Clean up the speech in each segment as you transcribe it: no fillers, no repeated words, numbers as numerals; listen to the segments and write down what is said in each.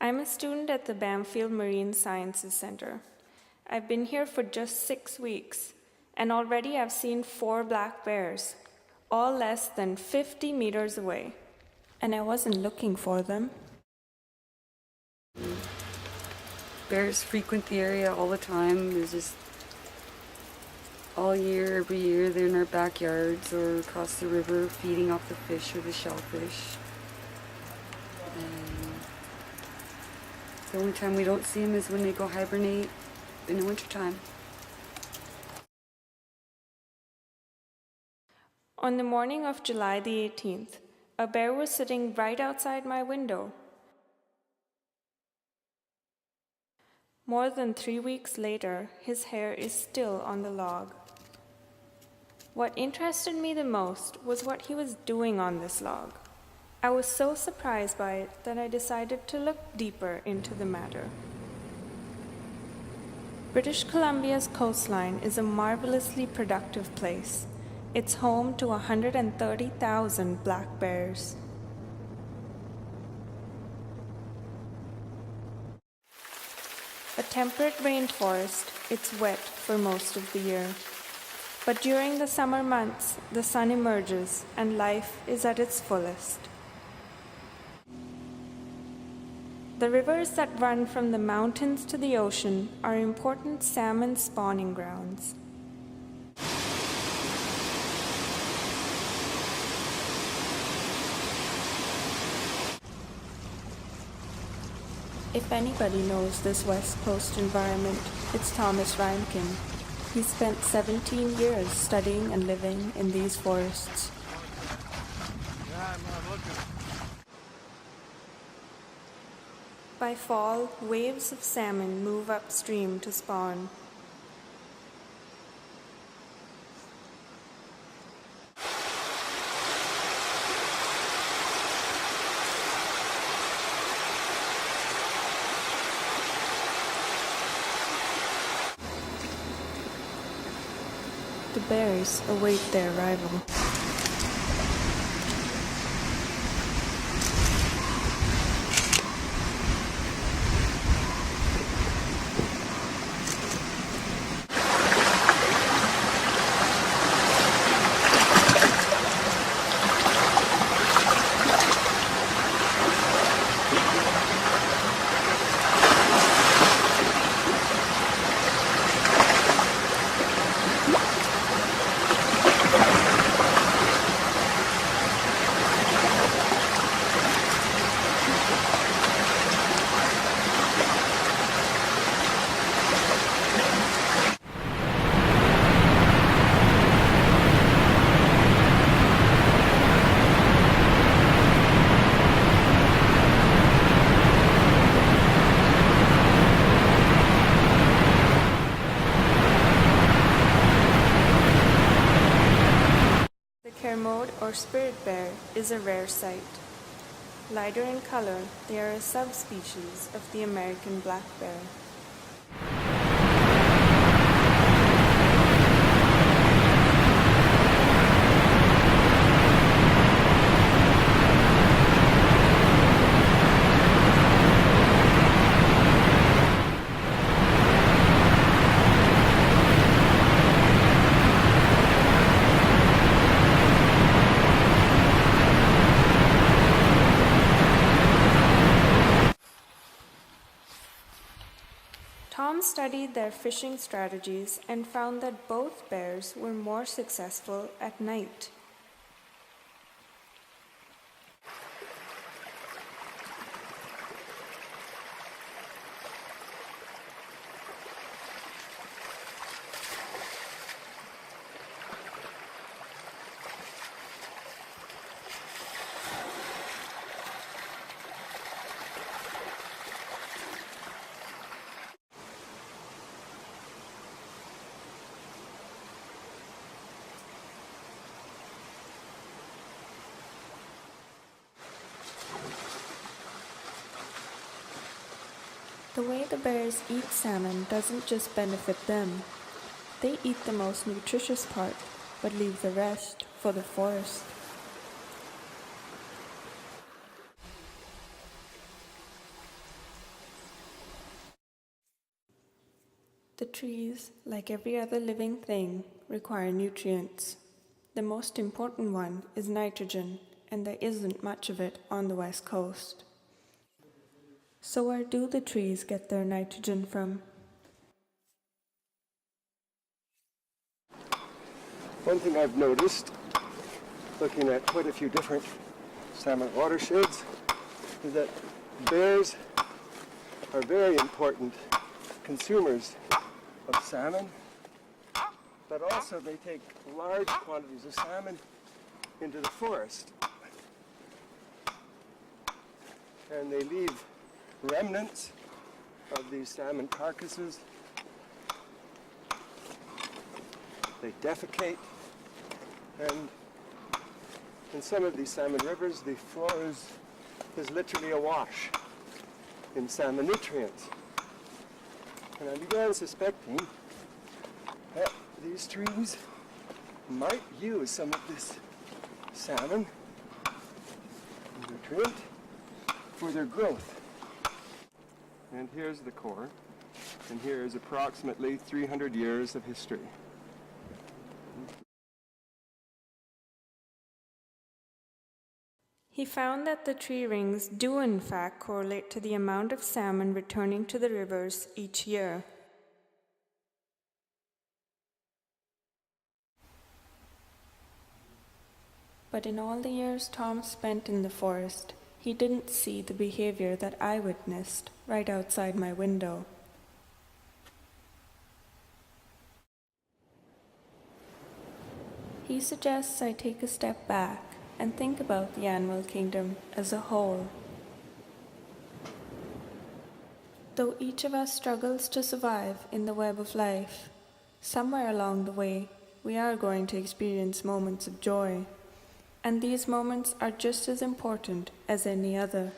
I'm a student at the Bamfield Marine Sciences Center. I've been here for just 6 weeks, and already I've seen 4 black bears, all less than 50 meters away. And I wasn't looking for them. Bears frequent the area all the time. There's just all year, every year, they're in our backyards or across the river feeding off the fish or the shellfish. And the only time we don't see them is when they go hibernate in the wintertime. On the morning of July the 18th, a bear was sitting right outside my window. More than 3 weeks later, his hair is still on the log. What interested me the most was what he was doing on this log. I was so surprised by it that I decided to look deeper into the matter. British Columbia's coastline is a marvelously productive place. It's home to 130,000 black bears. A temperate rainforest, it's wet for most of the year. But during the summer months, the sun emerges and life is at its fullest. The rivers that run from the mountains to the ocean are important salmon spawning grounds. If anybody knows this West Coast environment, it's Thomas Reinkin. He spent 17 years studying and living in these forests. By fall, waves of salmon move upstream to spawn. The bears await their arrival. Kermode or spirit bear is a rare sight. Lighter in color, they are a subspecies of the American black bear. Tom studied their fishing strategies and found that both bears were more successful at night. The way the bears eat salmon doesn't just benefit them. They eat the most nutritious part, but leave the rest for the forest. The trees, like every other living thing, require nutrients. The most important one is nitrogen, and there isn't much of it on the west coast. So where do the trees get their nitrogen from? One thing I've noticed, looking at quite a few different salmon watersheds, is that bears are very important consumers of salmon, but also they take large quantities of salmon into the forest. And they leave remnants of these salmon carcasses. They defecate, and in some of these salmon rivers, the floor is literally awash in salmon nutrients. And I began suspecting that these trees might use some of this salmon nutrient for their growth. And here's the core, and here is approximately 300 years of history. He found that the tree rings do in fact correlate to the amount of salmon returning to the rivers each year. But in all the years Tom spent in the forest, he didn't see the behavior that I witnessed right outside my window. He suggests I take a step back and think about the animal kingdom as a whole. Though each of us struggles to survive in the web of life, somewhere along the way, we are going to experience moments of joy, and these moments are just as important as any other.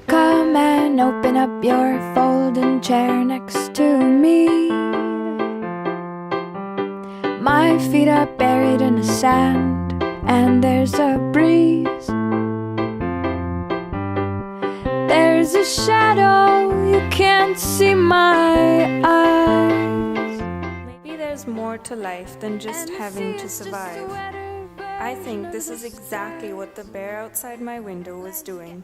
Come and open up your folding chair next to me. My feet are buried in the sand, and there's a breeze. There's a shadow, you can't see my eyes. Maybe there's more to life than just having to survive. I think this is exactly what the bear outside my window was doing.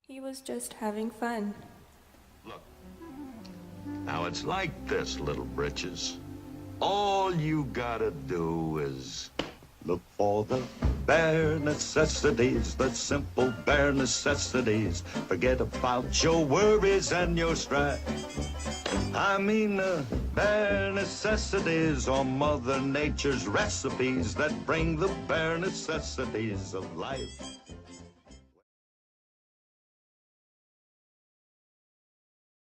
He was just having fun. Look, now it's like this, little britches. All you gotta do is look for the bare necessities, the simple bare necessities. Forget about your worries and your strife. I mean the bare necessities are Mother Nature's recipes that bring the bare necessities of life.